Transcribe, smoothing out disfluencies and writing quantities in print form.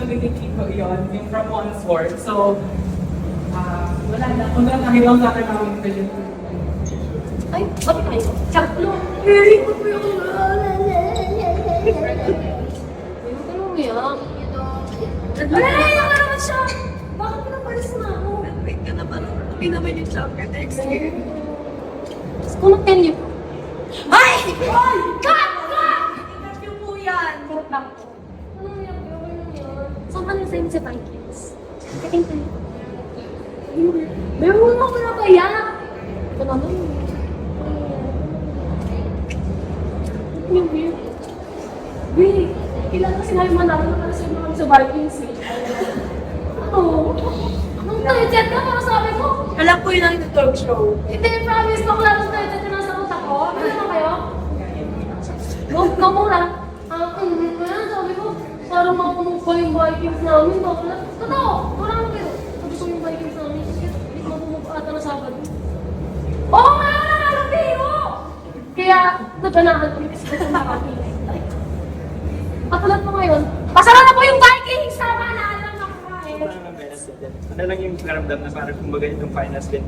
nagiging ko yun, yung from Wandsworth. So, wala na. Kung nakahibang sa akin namin kasi. Ay, bakit kayo? Chaklo! Very good po yung... Ano mo yan? Wala na naman siya! Bakit pinapalis na ako? Wait ka naman. Hindi naman yung champion next year. Kung mag-10 yun. Ay! Ay! Cut! Cut! Interview po yan. Cut lang po. Ano yan? Ano yan? Saan ka nasa inyo sa Vikings? Kating tayo. Meron mo ko na kaya? Ito naman. Yung weird. Wait, kailan kasi namin manalo na kasi naman sa Vikings eh. Ano? Nung tayo-chat ka, para sabi ko, Alam ko yun ang talk show. hindi, promise ko, kung nung tayo-chat ka nasa utak ko. Ano naman kayo? Go muna. Sabi ko, parang mapunog pa yung Vikings namin. Totoo, parang kayo. Sabi ko yung Vikings namin, hindi ko mapunog ata na Sabado. Oo nga, pero! Kaya, naganahan ko kasi ito nakakilay. Katulad mo ngayon, pasara na po yung Vikings! Tama na, alam na kumain. Ano lang yung karamdam na parang kumbaga itong finals din